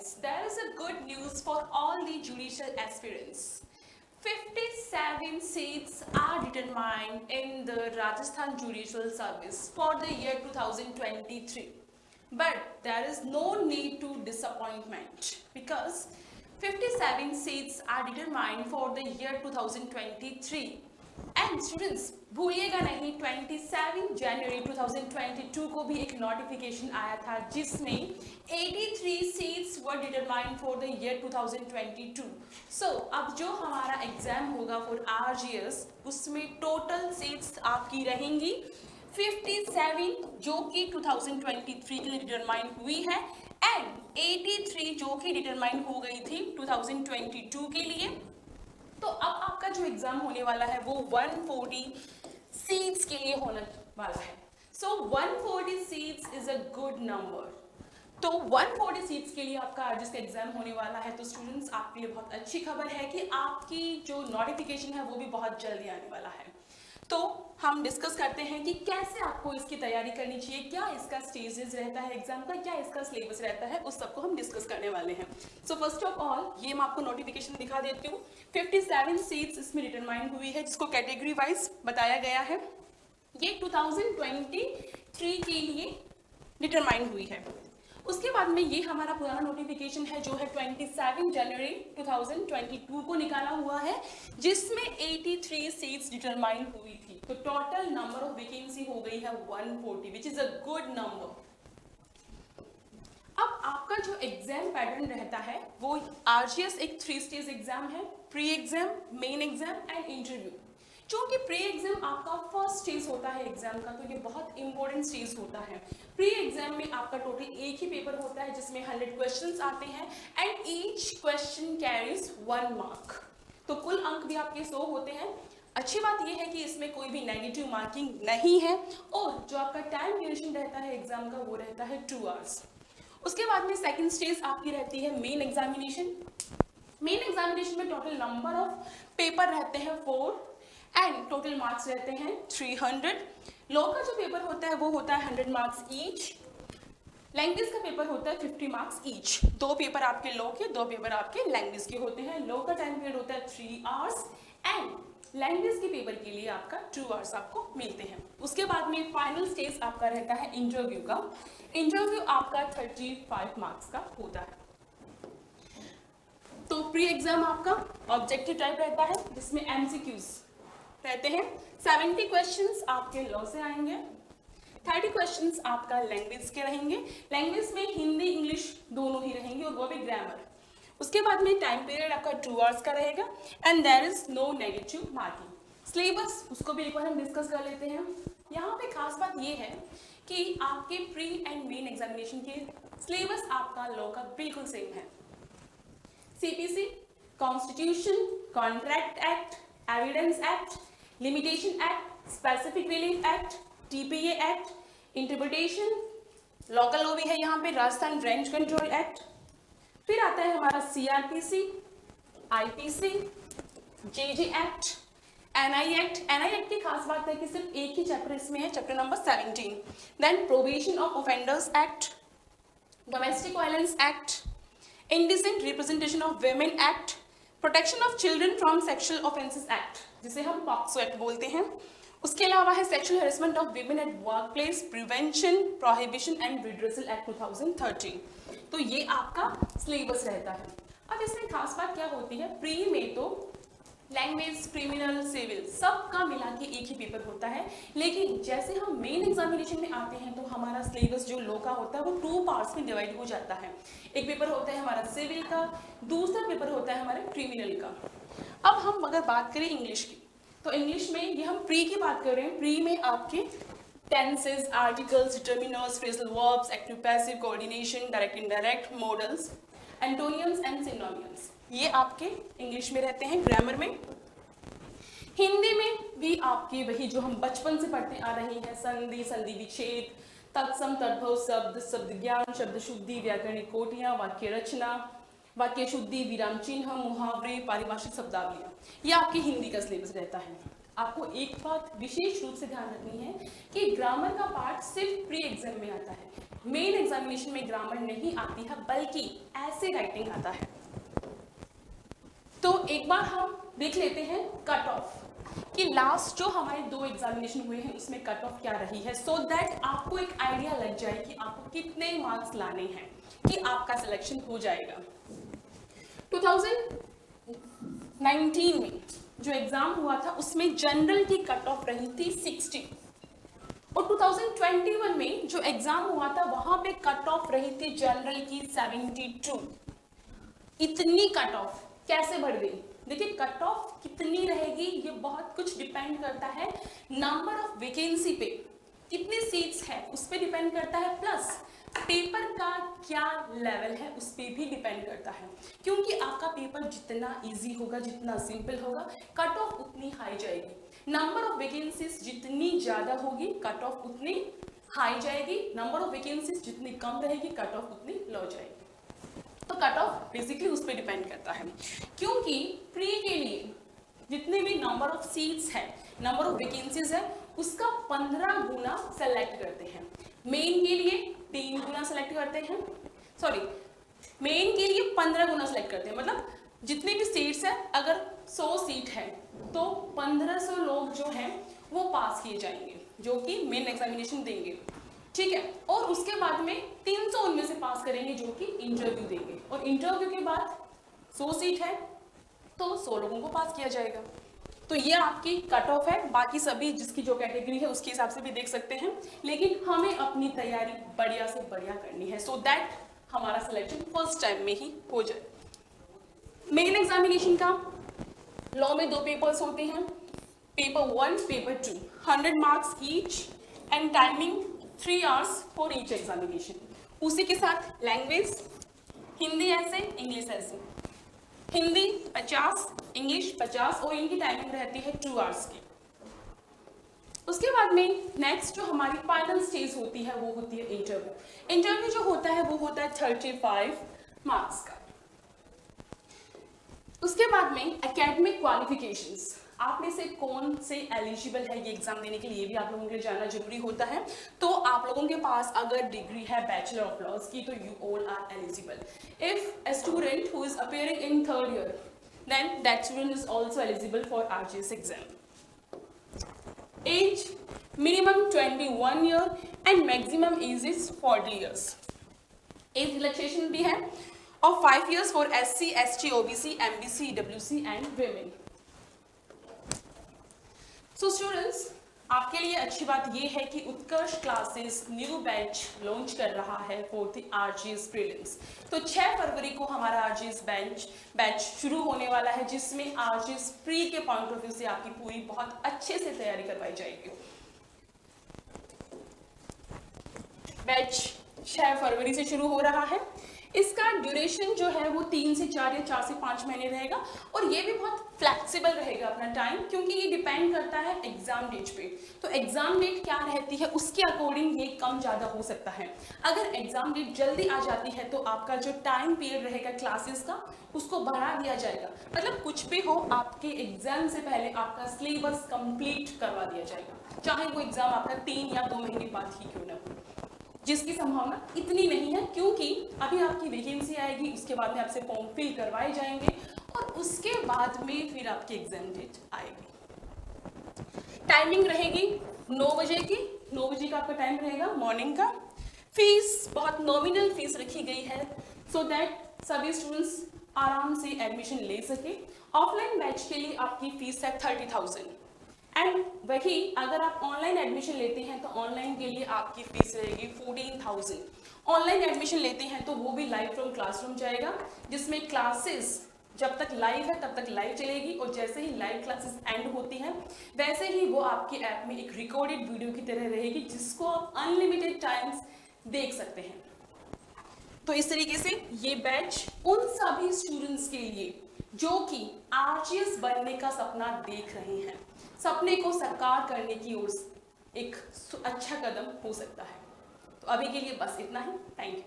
students, there is a good news for all the judicial aspirants. 57 seats are determined in the Rajasthan Judicial Service for the year 2023. But there is no need to disappointment because 57 seats are determined for the year 2023. And students भूलिएगा नहीं 27 जनवरी 2022 को भी एक notification आया था जिसमें 83 seats were determined for the year 2022. सो अब जो हमारा एग्जाम होगा फॉर आरजीएस उसमें टोटल सीट्स आपकी रहेंगी 57 जो कि 2023 के लिए डिटरमाइंड हुई है एंड 83 जो कि डिटरमाइंड हो गई थी 2022 के लिए. तो अब आपका जो एग्जाम होने वाला है वो 140 सीट्स के लिए होने वाला है. सो 140 seats is a good number. तो 140 सीट्स के लिए आपका आज का एग्जाम होने वाला है. तो स्टूडेंट्स आपके लिए बहुत अच्छी खबर है कि आपकी जो नोटिफिकेशन है वो भी बहुत जल्दी आने वाला है. तो हम डिस्कस करते हैं कि कैसे आपको इसकी तैयारी करनी चाहिए, क्या इसका स्टेजेस रहता है एग्जाम का, क्या इसका सिलेबस रहता है, उस सबको हम डिस्कस करने वाले हैं. सो फर्स्ट ऑफ ऑल ये मैं आपको नोटिफिकेशन दिखा देती हूँ. 57 सीट्स इसमें डिटरमाइंड हुई है जिसको कैटेगरी वाइज बताया गया है. ये 2023 के लिए डिटरमाइंड हुई है. उसके बाद में ये हमारा पुराना नोटिफिकेशन है जो है 27 जनवरी 2022 को निकाला हुआ है जिसमें 83 सीट्स डिटरमाइन हुई थी. तो टोटल नंबर ऑफ वैकेंसी हो गई है 140 which is a good number. अब आपका जो एग्जाम पैटर्न रहता है वो आरजीएस एक 3 स्टेज एग्जाम है. Pre exam, main exam and interview. चूंकि प्री एग्जाम आपका फर्स्ट स्टेज होता है एग्जाम का तो ये बहुत इंपॉर्टेंट स्टेज होता है. प्री एग्जाम में आपका टोटल एक ही पेपर होता है जिसमें 100 क्वेश्चंस आते हैं and each question carries 1 mark. तो कुल अंक भी आपके 100 होते हैं. अच्छी बात यह है कि इसमें कोई भी नेगेटिव मार्किंग नहीं है और जो आपका टाइम ड्यूरेशन रहता है एग्जाम का वो रहता है 2 आवर्स. उसके बाद में सेकेंड स्टेज आपकी रहती है मेन एग्जामिनेशन. मेन एग्जामिनेशन में टोटल नंबर ऑफ पेपर रहते हैं 4 एंड टोटल मार्क्स रहते हैं 300. लॉ का जो पेपर होता है वो होता है 100 मार्क्स ईच. लैंग्वेज का पेपर होता है 50 मार्क्स ईच. 2 पेपर आपके लॉ के, 2 पेपर आपके लैंग्वेज के होते हैं. लॉ का टाइम पीरियड होता है 3 आवर्स एंड लैंग्वेज के पेपर के लिए आपका 2 आवर्स आपको मिलते हैं. उसके बाद में फाइनल स्टेज आपका रहता है इंटरव्यू का. इंटरव्यू आपका 35 मार्क्स का होता है. तो प्री एग्जाम आपका ऑब्जेक्टिव टाइप रहता है जिसमें एमसीक्यूज रहते हैं. 70 क्वेश्चंस आपके लॉ से आएंगे, 30 क्वेश्चंस आपका लैंग्वेज के रहेंगे. लैंग्वेज में हिंदी इंग्लिश दोनों ही रहेंगे और वो भी ग्रामर. उसके बाद में टाइम पीरियड आपका 2 आवर्स का रहेगा and there is no negative marking. Syllabus उसको भी एक बार हम डिस्कस कर लेते हैं. यहाँ पे खास बात ये है कि आपके प्री एंड मेन एग्जामिनेशन के सिलेबस आपका लॉ का बिल्कुल सेम है. CPC, constitution, contract act, evidence act, limitation act, specific relief act, TPA act, interpretation, local law भी है यहाँ पे, राजस्थान रेंज कंट्रोल एक्ट. फिर आता है हमारा CrPC, IPC, JJ act, NI act. NI act की खास बात है कि सिर्फ एक ही चैप्टर इसमें है, chapter number 17. Then probation of offenders act, domestic violence act, indecent representation of women act, protection of children from sexual offences act जिसे हम पॉक्सो एक्ट बोलते हैं. उसके अलावा है sexual harassment of women at workplace, prevention, prohibition and redressal act 2013. तो ये आपका सिलेबस रहता है. अब इसमें खास बात क्या होती है, प्री में तो लैंग्वेज, क्रिमिनल, सिविल सबका मिला के एक ही पेपर होता है. लेकिन जैसे हम मेन एग्जामिनेशन में आते हैं तो हमारा सिलेबस जो लॉ का होता है वो 2 पार्ट्स में डिवाइड हो जाता है. एक पेपर होता है हमारा सिविल का, दूसरा पेपर होता है हमारे क्रिमिनल का. अब हम अगर बात करें इंग्लिश की तो इंग्लिश में ये हम प्री की बात कर रहे हैं. प्री में आपके tenses, articles, determiners, phrasal verbs, active passive, coordination, direct indirect, models, एंटोनियम्स and synonyms ये आपके इंग्लिश में रहते हैं. ग्रामर में, हिंदी में भी आपके वही जो हम बचपन से पढ़ते आ रहे हैं, संधि, संधि विच्छेद, तत्सम, तद्भव, शब्द, शब्द ज्ञान, शब्द शुद्धि, व्याकरणिक कोटियां, वाक्य रचना, वाक्य शुद्धि, विराम चिन्ह, मुहावरे, पारिभाषिक शब्दावलियां, ये आपके हिंदी का सिलेबस रहता है. आपको एक बात विशेष रूप से ध्यान रखनी है कि ग्रामर का पार्ट सिर्फ प्री एग्जाम में आता है. मेन एग्जामिनेशन में ग्रामर नहीं आती है बल्कि ऐसे राइटिंग आता है। तो एक बार हम देख लेते हैं कट ऑफ कि लास्ट जो हमारे 2 एग्जामिनेशन हुए हैं उसमें कट ऑफ क्या रही है, सो दैट आपको एक आइडिया लग जाए कि आपको कितने मार्क्स लाने हैं कि आपका सिलेक्शन हो जाएगा। 2019 में जो एग्जाम हुआ था उसमें जनरल की कट ऑफ रही थी 60 और 2021 में जो एग्जाम हुआ था वहां पे कट ऑफ रही थी जनरल की 72। इतनी कट ऑफ कैसे बढ़ गई? देखिए कट ऑफ कितनी रहेगी ये बहुत कुछ डिपेंड करता है नंबर ऑफ वैकेंसी पे, कितनी सीट्स है उस पर डिपेंड करता है, प्लस पेपर का क्या लेवल है उस पर भी डिपेंड करता है। क्योंकि आपका पेपर जितना इजी होगा, जितना सिंपल होगा, कट ऑफ उतनी हाई जाएगी। नंबर ऑफ वैकेंसीज जितनी ज्यादा होगी कट ऑफ उतनी हाई जाएगी, नंबर ऑफ वैकेंसीज जितनी कम रहेगी कट ऑफ उतनी लो जाएगी। तो कट ऑफ बेसिकली उस पर डिपेंड करता है, क्योंकि प्री के लिए जितने भी नंबर ऑफ सीट्स है, नंबर ऑफ वैकेंसीज है, उसका 15 गुना सेलेक्ट करते हैं। मेन के लिए 3 गुना सेलेक्ट करते हैं, सॉरी मेन के लिए 15 गुना सेलेक्ट करते हैं। मतलब जितनी भी सीट्स है, अगर 100 सीट है तो 1500 लोग जो हैं वो पास किए जाएंगे जो कि मेन एग्जामिनेशन देंगे, ठीक है। और उसके बाद में 300 उनमें से पास करेंगे जो कि इंटरव्यू देंगे, और इंटरव्यू के बाद 100 सीट है तो 100 लोगों को पास किया जाएगा। तो ये आपकी कट ऑफ है, बाकी सभी जिसकी जो कैटेगरी है उसके हिसाब से भी देख सकते हैं, लेकिन हमें अपनी तैयारी बढ़िया से बढ़िया करनी है सो दैट हमारा सिलेक्शन फर्स्ट टाइम में ही हो जाए। मेन एग्जामिनेशन का लॉ में 2 पेपर्स होते हैं, paper 1, paper 2, 100 marks each and timing 3 hours for each examination. उसी के साथ लैंग्वेज, हिंदी ऐसे, इंग्लिश ऐसे। हिंदी 50, इंग्लिश 50 और इनकी टाइमिंग रहती है 2 hours की। उसके बाद में नेक्स्ट जो हमारी फाइनल स्टेज होती है वो होती है इंटरव्यू। इंटरव्यू जो होता है वो होता है 35 मार्क्स का। उसके बाद में एकेडमिक क्वालिफिकेशंस, आप में से कौन से एलिजिबल है ये एग्जाम देने के लिए भी आप लोगों के लिए जानना जरूरी होता है। तो आप लोगों के पास अगर डिग्री है बैचलर ऑफ लॉज की तो you all are eligible. If a student who is appearing in 3rd year then that student is also eligible for RGS exam. Age minimum 21 year and maximum age is 40 years. Age relaxation भी है of 5 years for SC, ST, OBC, MBC, EWC and women. So students, आपके लिए अच्छी बात ये है कि उत्कर्ष classes new batch launch कर रहा है फॉर द RGS प्रीलिम्स। तो 6 फरवरी को हमारा RGS बैच शुरू होने वाला है, जिसमें RGS प्री के पॉइंट ऑफ व्यू से आपकी पूरी बहुत अच्छे से तैयारी करवाई जाएगी। बैच 6 फरवरी से शुरू हो रहा है। इसका ड्यूरेशन जो है वो 3 से 4 या 4 से 5 महीने रहेगा, और ये भी बहुत फ्लेक्सिबल रहेगा अपना टाइम, क्योंकि ये डिपेंड करता है एग्जाम डेट पे। तो एग्जाम डेट क्या रहती है उसके अकॉर्डिंग ये कम ज़्यादा हो सकता है। अगर एग्जाम डेट जल्दी आ जाती है तो आपका जो टाइम पीरियड रहेगा क्लासेस का उसको बढ़ा दिया जाएगा। मतलब कुछ भी हो, आपके एग्जाम से पहले आपका सिलेबस कंप्लीट करवा दिया जाएगा, चाहे वो एग्जाम आपका 3 या 2 महीने बाद ही क्यों ना हो, जिसकी संभावना इतनी नहीं है, क्योंकि अभी आपकी वैकेंसी आएगी, उसके बाद में आपसे फॉर्म फिल करवाए जाएंगे और उसके बाद में फिर आपकी एग्जाम डेट आएगी। टाइमिंग रहेगी 9 बजे की, 9 बजे का आपका टाइम रहेगा मॉर्निंग का। फीस बहुत नॉमिनल फीस रखी गई है सो दैट सभी स्टूडेंट्स आराम से एडमिशन ले सके। ऑफलाइन बैच के लिए आपकी फीस है 30,000 एंड वही अगर आप ऑनलाइन एडमिशन लेते हैं तो ऑनलाइन के लिए आपकी फीस रहेगी 14,000। ऑनलाइन एडमिशन लेते हैं तो वो भी लाइव फ्रॉम क्लासरूम जाएगा, जिसमें क्लासेस जब तक लाइव है तब तक लाइव चलेगी, और जैसे ही लाइव क्लासेस एंड होती हैं वैसे ही वो आपके ऐप में एक रिकॉर्डेड वीडियो की तरह रहेगी, जिसको आप अनलिमिटेड टाइम्स देख सकते हैं। तो इस तरीके से ये बैच उन सभी स्टूडेंट्स के लिए जो कि RGS बनने का सपना देख रहे हैं, सपने को साकार करने की ओर एक अच्छा कदम हो सकता है। तो अभी के लिए बस इतना ही। Thank you.